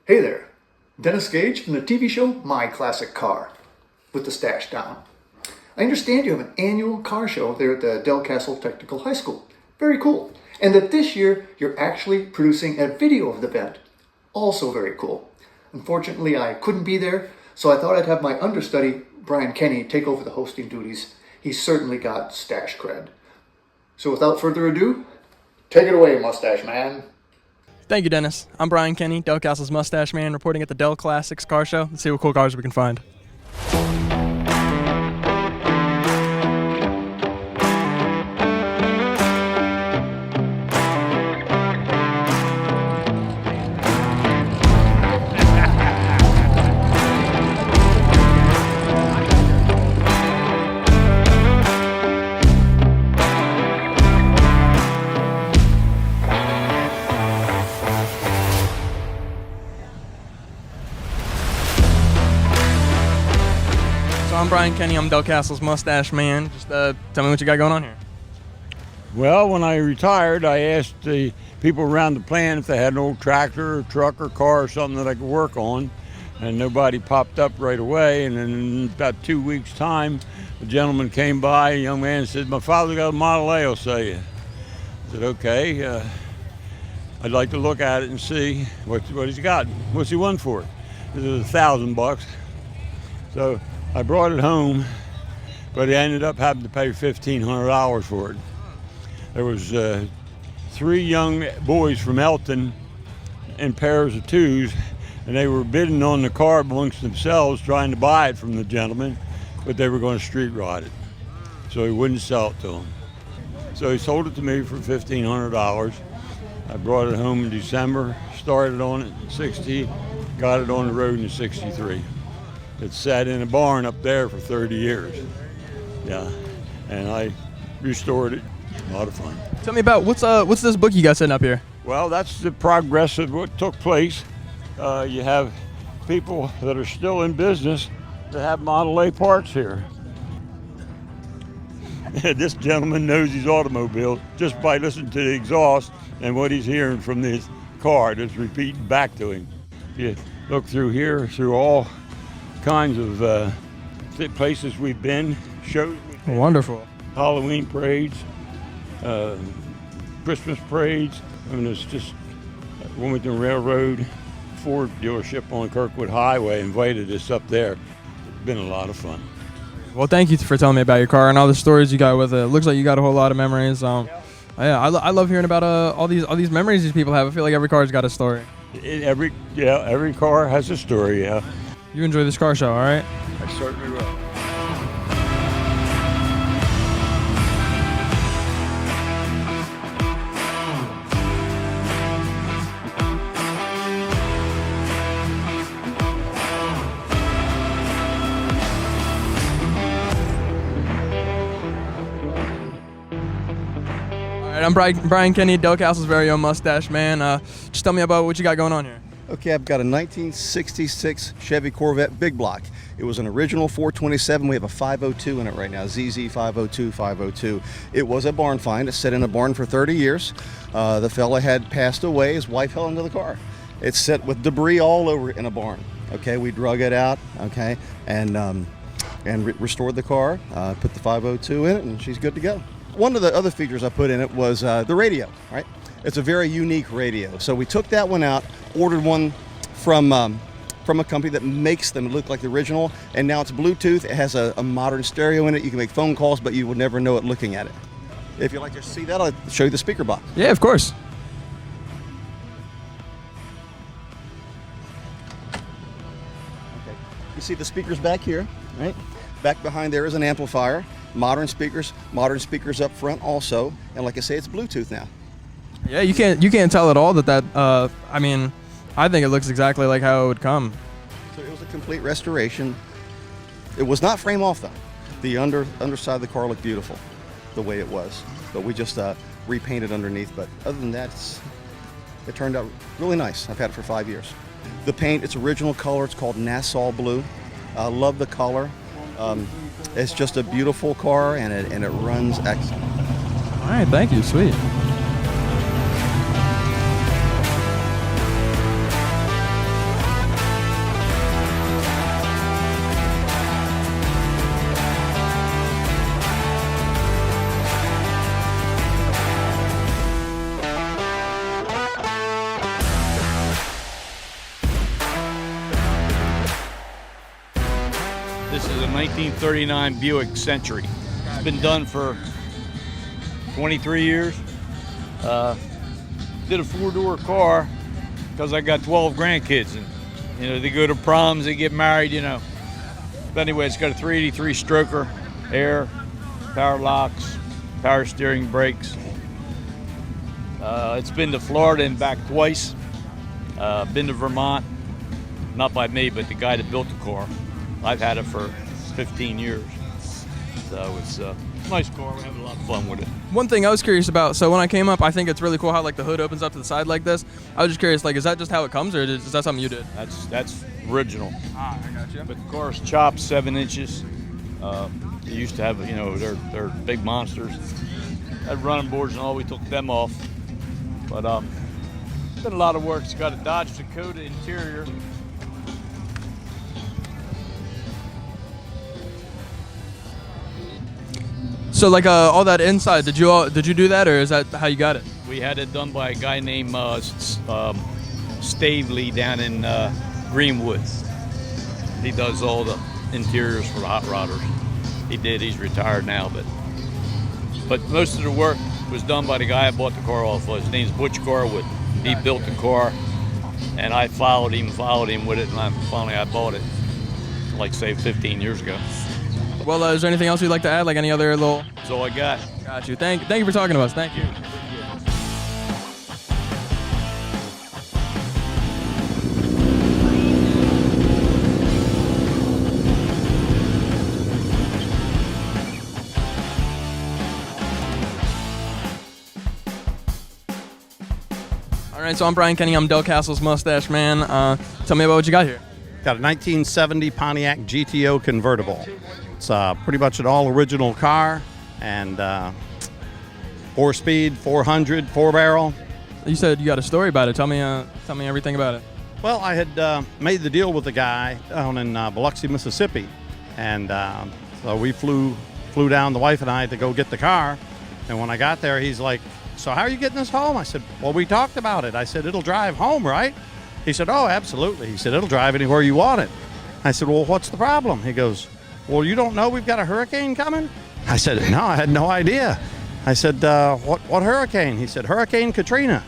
Hey there, Dennis Gage from the TV show My Classic Car, with the stash down. I understand you have an annual car show there at the Delcastle Technical High School. Very cool. And that this year you're actually producing a video of the event. Also very cool. Unfortunately, I couldn't be there, so I thought I'd have my understudy, Brian Kenny, take over the hosting duties. He's certainly got stash cred. So without further ado, take it away, Mustache Man. Thank you, Dennis. I'm Brian Kenny, Delcastle's Mustache Man, reporting at the Del Classics Car Show. Let's see what cool cars we can find. So I'm Brian Kenny, I'm Delcastle's Mustache Man. Just tell me what you got going on here. Well, when I retired, I asked the people around the plant if they had an old tractor or truck or car or something that I could work on, and nobody popped up right away. And then in about 2 weeks' time, a gentleman came by, a young man said, "My father got a Model A, I'll sell you." I said, "Okay, I'd like to look at it and see what he's got. What's he won for it?" This is $1,000. So I brought it home, but I ended up having to pay $1,500 for it. There was 3 young boys from Elton in pairs of twos, and they were bidding on the car amongst themselves, trying to buy it from the gentleman, but they were going to street ride it, so he wouldn't sell it to them. So he sold it to me for $1,500. I brought it home in December, started on it in '60, got it on the road in '63. It sat in a barn up there for 30 years. Yeah, and I restored it. A lot of fun. Tell me about what's this book you got sitting up here? Well, that's the progress of what took place. You have people that are still in business that have Model A parts here. This gentleman knows his automobile just by listening to the exhaust and what he's hearing from this car that's repeating back to him. If you look through here, through all kinds of places we've been, shows we've been, Wonderful. Halloween parades, Christmas parades. I mean, it's just Wilmington Railroad, Ford dealership on Kirkwood Highway invited us up there. It's been a lot of fun. Well, thank you for telling me about your car and all the stories you got with it. It looks like you got a whole lot of memories. Yeah, I love hearing about all these memories these people have. I feel like every car's got a story. Every car has a story. Yeah. You enjoy this car show, all right? I certainly will. All right, I'm Brian Kenny, Delcastle's very own Mustache Man. Just tell me about what you got going on here. Okay, I've got a 1966 Chevy Corvette big block. It was an original 427. We have a 502 in it right now, ZZ 502. It was a barn find. It sat in a barn for 30 years. The fella had passed away. His wife fell into the car. It's set with debris all over in a barn. Okay, we drug it out, okay, and restored the car, put the 502 in it, and she's good to go. One of the other features I put in it was the radio, right? It's a very unique radio. So we took that one out, ordered one from a company that makes them look like the original, and now it's Bluetooth. It has a modern stereo in it. You can make phone calls, but you would never know it looking at it. If you'd like to see that, I'll show you the speaker box. Yeah, of course. Okay. You see the speakers back here, right? Back behind there is an amplifier. Modern speakers up front also, and like I say, it's Bluetooth now. Yeah, you can't tell at all that I mean, I think it looks exactly like how it would come. So it was a complete restoration. It was not frame off though. The underside of the car looked beautiful, the way it was. But we just repainted underneath. But other than that, it turned out really nice. I've had it for 5 years. The paint, its original color, it's called Nassau Blue. I love the color. It's just a beautiful car, and it runs excellent. All right, thank you, sweet. This is a 1939 Buick Century. It's been done for 23 years. Did a 4-door car because I got 12 grandkids, and they go to proms, they get married, But anyway, it's got a 383 stroker, air, power locks, power steering, brakes. It's been to Florida and back twice. Been to Vermont, not by me, but the guy that built the car. I've had it for 15 years. So it's a nice car. We're having a lot of fun with it. One thing I was curious about, so when I came up, I think it's really cool how like the hood opens up to the side like this. I was just curious, like, is that just how it comes, or is that something you did? That's original. Ah, I got you. But the car's chopped 7 inches. They used to have, they're big monsters. Had running boards and all. We took them off. But been a lot of work. It's got a Dodge Dakota interior. So like all that inside, did you do that, or is that how you got it? We had it done by a guy named Stavely down in Greenwood. He does all the interiors for the hot rodders. He's retired now, but most of the work was done by the guy I bought the car off of. His name's Butch Garwood. He built the car, and I followed him with it, and finally I bought it, like say 15 years ago. Well, is there anything else you'd like to add, like any other little? That's all I got. Got you. Thank you for talking to us. Thank you. All right, so I'm Brian Kenny. I'm Delcastle's mustache man. Tell me about what you got here. Got a 1970 Pontiac GTO convertible. It's pretty much an all-original car, and 4-speed, 400, 4-barrel. You said you got a story about it. Tell me everything about it. Well, I had made the deal with the guy down in Biloxi, Mississippi, and so we flew down, the wife and I, to go get the car. And when I got there, he's like, "So how are you getting this home?" I said, "Well, we talked about it." I said, "It'll drive home, right?" He said, "Oh, absolutely." He said, "It'll drive anywhere you want it." I said, "Well, what's the problem?" He goes, "Well, you don't know we've got a hurricane coming?" I said, "No, I had no idea." I said, what hurricane?" He said, "Hurricane Katrina."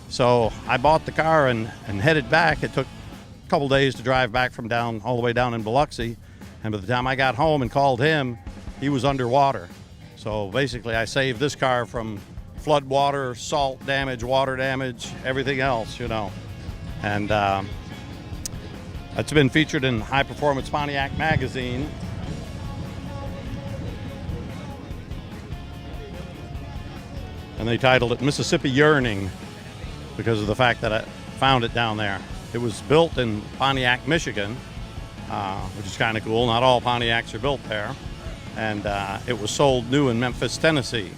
So I bought the car and headed back. It took a couple days to drive back from all the way down in Biloxi. And by the time I got home and called him, he was underwater. So basically I saved this car from flood water, salt damage, water damage, everything else, And it's been featured in High Performance Pontiac magazine. And they titled it Mississippi Yearning because of the fact that I found it down there. It was built in Pontiac, Michigan, which is kind of cool. Not all Pontiacs are built there. And it was sold new in Memphis, Tennessee.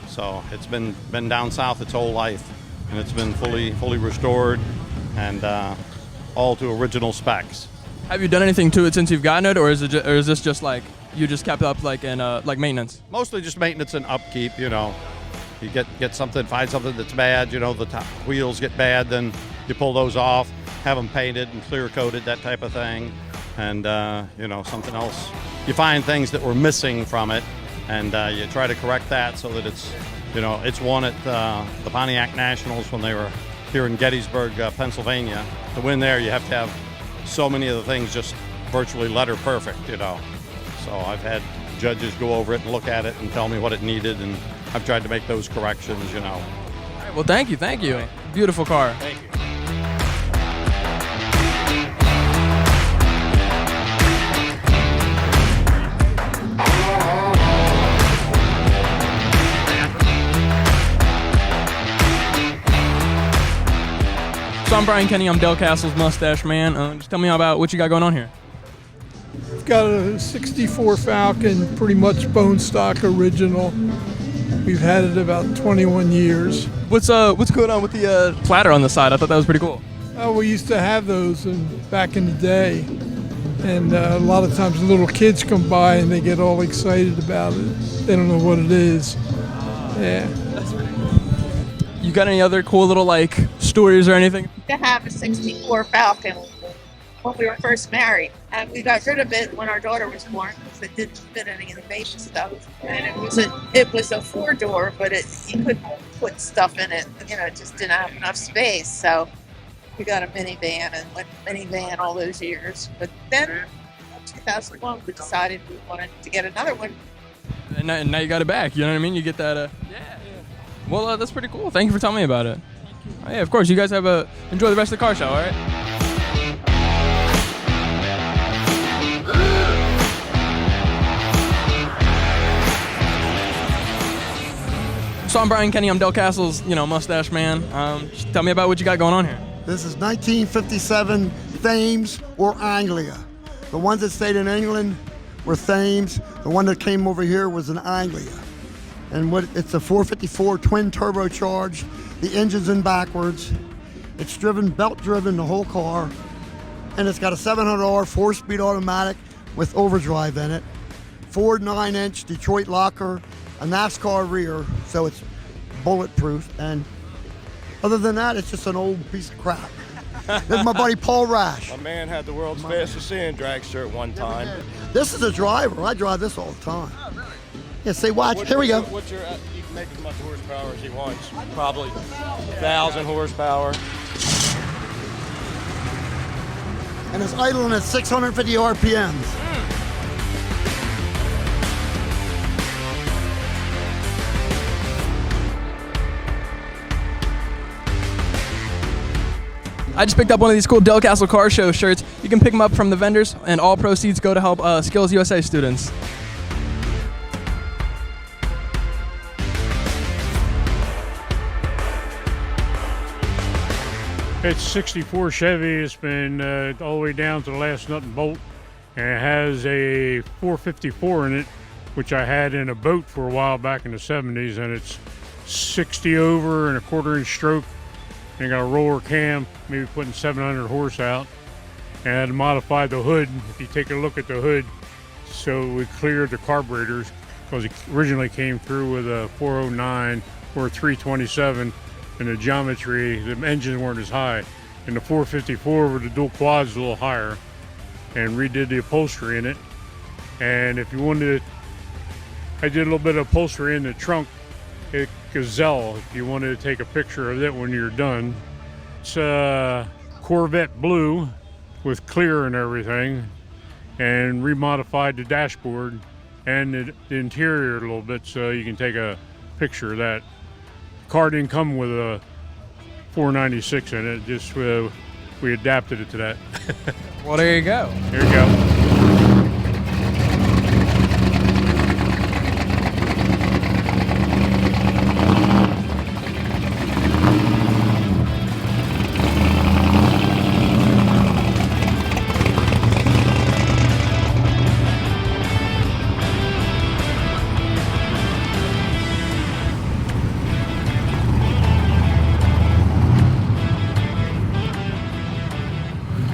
So it's been down south its whole life. And it's been fully restored and all to original specs. Have you done anything to it since you've gotten it, or is this just like you just kept up like in like maintenance? Mostly just maintenance and upkeep. You get something, find something that's bad. The top wheels get bad, then you pull those off, have them painted and clear coated, that type of thing. And something else. You find things that were missing from it, and you try to correct that so that it's won at the Pontiac Nationals when they were here in Gettysburg, Pennsylvania. To win there, you have to have so many of the things just virtually letter perfect, So I've had judges go over it and look at it and tell me what it needed, and I've tried to make those corrections, All right, well, thank you. Beautiful car. Thank you. So I'm Brian Kenny. I'm Delcastle's mustache man. Just tell me about what you got going on here. I've got a 64 Falcon, pretty much bone stock original. We've had it about 21 years. What's going on with the platter on the side? I thought that was pretty cool. We used to have those back in the day. And a lot of times little kids come by and they get all excited about it. They don't know what it is. Yeah. You got any other cool little like stories or anything? To have a 64 Falcon. when we were first married, and we got rid of it when our daughter was born because it didn't fit any of the baby stuff. And it was a 4-door, but you couldn't put stuff in it. It just didn't have enough space. So we got a minivan and went minivan all those years. But then in 2001, we decided we wanted to get another one. And now you got it back. You know what I mean? You get that. Yeah. Well, that's pretty cool. Thank you for telling me about it. Oh, yeah, of course. You guys have enjoy the rest of the car show. All right. So I'm Brian Kenny. I'm Delcastle's, mustache man. Just tell me about what you got going on here. This is 1957 Thames or Anglia. The ones that stayed in England were Thames. The one that came over here was an Anglia. And it's a 454 twin turbocharged. The engine's in backwards. It's driven, belt driven, the whole car. And it's got a 700R 4-speed automatic with overdrive in it. Ford 9-inch Detroit locker, a NASCAR rear, so it's bulletproof. And other than that, it's just an old piece of crap. This is my buddy Paul Rash. A man had the world's fastest sand dragster at one time. This is a driver. I drive this all the time. Oh, really? Yeah, say watch. Here we go. What's your? You can make as much horsepower as he wants. Probably 1,000 horsepower. And it's idling at 650 RPMs. I just picked up one of these cool Delcastle Car Show shirts. You can pick them up from the vendors, and all proceeds go to help Skills USA students. It's 64 Chevy. It's been all the way down to the last nut and bolt. And it has a 454 in it, which I had in a boat for a while back in the 70s. And it's 60 over and a 1/4-inch stroke. And got a roller cam, maybe putting 700 horse out. And I had to modify the hood. If you take a look at the hood, so we cleared the carburetors because it originally came through with a 409 or a 327. And the geometry, the engines weren't as high. And the 454 with the dual quads a little higher. And redid the upholstery in it. And if you wanted to, I did a little bit of upholstery in the trunk. Gazelle, if you wanted to take a picture of it when you're done. It's Corvette blue with clear and everything, and remodified the dashboard and the interior a little bit so you can take a picture of that. The car didn't come with a 496 in it, just we adapted it to that. Well, there you go. There you go.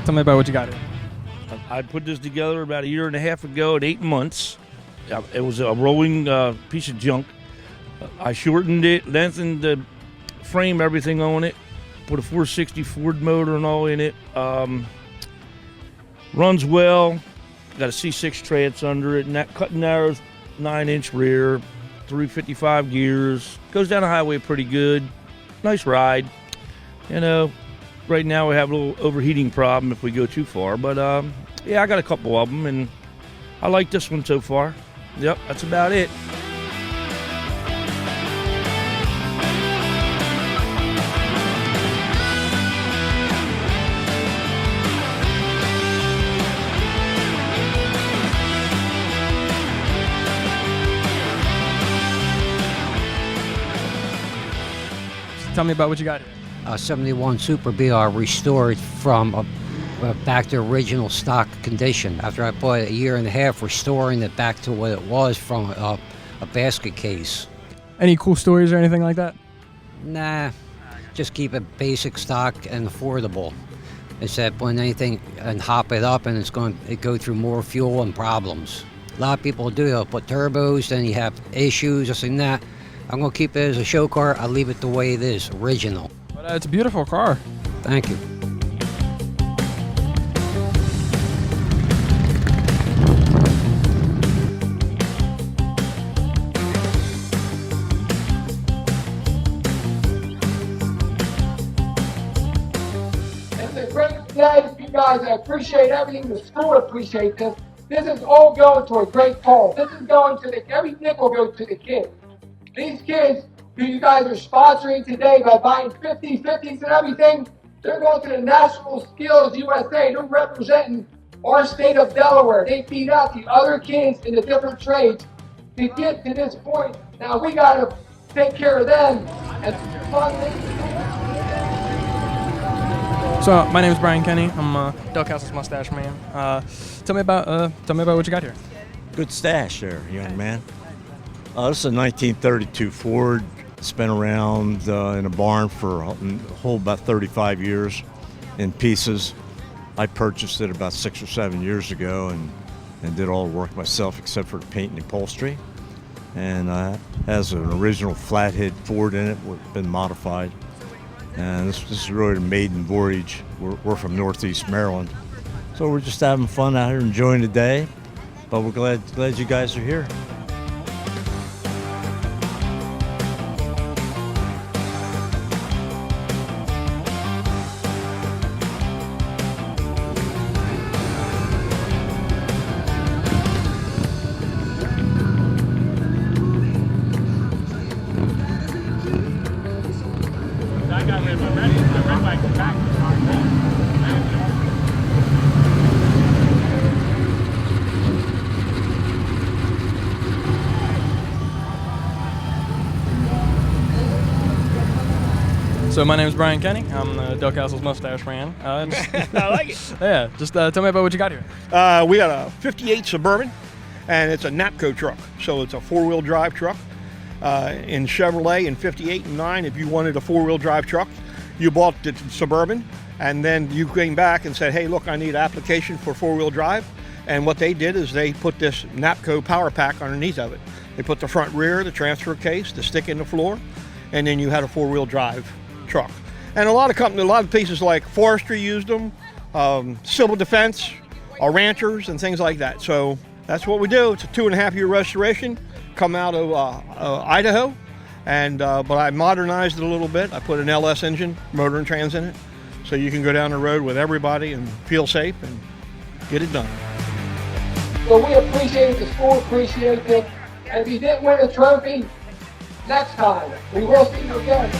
Tell me about what you got here. I put this together about 1.5 years ago at 8 months. It was a rolling piece of junk. I shortened it, lengthened the frame, everything on it, put a 460 Ford motor and all in it. Runs well, got a C6 trans under it, cut and narrows, 9-inch rear, 355 gears. Goes down the highway pretty good. Nice ride. Right now we have a little overheating problem if we go too far, but yeah, I got a couple of them, and I like this one so far. Yep, that's about it. Tell me about what you got here. 71 Super BR restored from back to original stock condition after I put 1.5 years restoring it back to what it was from a basket case. Any cool stories or anything like that? Nah, just keep it basic stock and affordable. Instead of putting anything and hop it up and it's going to go through more fuel and problems. A lot of people do, they'll put turbos, then you have issues, this and that. I'm going to keep it as a show car. I'll leave it the way it is, original. But it's a beautiful car. Thank you. great day, you guys. I appreciate everything. The school appreciates this. This is all going to a great cause. This is going to every nickel goes to the kids. These kids who you guys are sponsoring today by buying 50/50s and everything, they're going to the National Skills USA. They're representing our state of Delaware. They beat out the other kids in the different trades to get to this point. Now we got to take care of them. And So my name is Brian Kenny. I'm Delcastle's mustache man. Tell me about what you got here. Good stash there, young man. This is a 1932 Ford. It's been around in a barn for a whole about 35 years in pieces. I purchased it about 6 or 7 years ago and did all the work myself except for the paint and upholstery. And has an original flathead Ford in it, been modified. And this is really a maiden voyage. We're from Northeast Maryland. So we're just having fun out here, enjoying the day. But we're glad you guys are here. So my name is Brian Kenny. I'm Delcastle's mustache man. I like it. Yeah, just tell me about what you got here. We got a 58 Suburban, and it's a Napco truck. So it's a four-wheel drive truck. In Chevrolet in 58 and 9, if you wanted a four-wheel drive truck, you bought the Suburban, and then you came back and said, hey, look, I need an application for four-wheel drive. And what they did is they put this Napco power pack underneath of it. They put the front rear, the transfer case, the stick in the floor, and then you had a four-wheel drive truck. And a lot of places like forestry used them, civil defense, ranchers, and things like that. So that's what we do. It's a 2.5-year restoration, come out of Idaho, and but I modernized it a little bit. I put an LS engine, motor and trans in it, so you can go down the road with everybody and feel safe and get it done. so we appreciate it. The school appreciates it. And if you didn't win a trophy, next time we will see you again.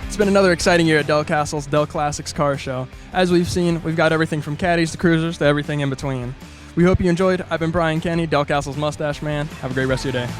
It's been another exciting year at Delcastle's Del Classics Car Show. As we've seen, we've got everything from caddies to cruisers to everything in between. We hope you enjoyed. I've been Brian Kenny, Delcastle's mustache man. Have a great rest of your day.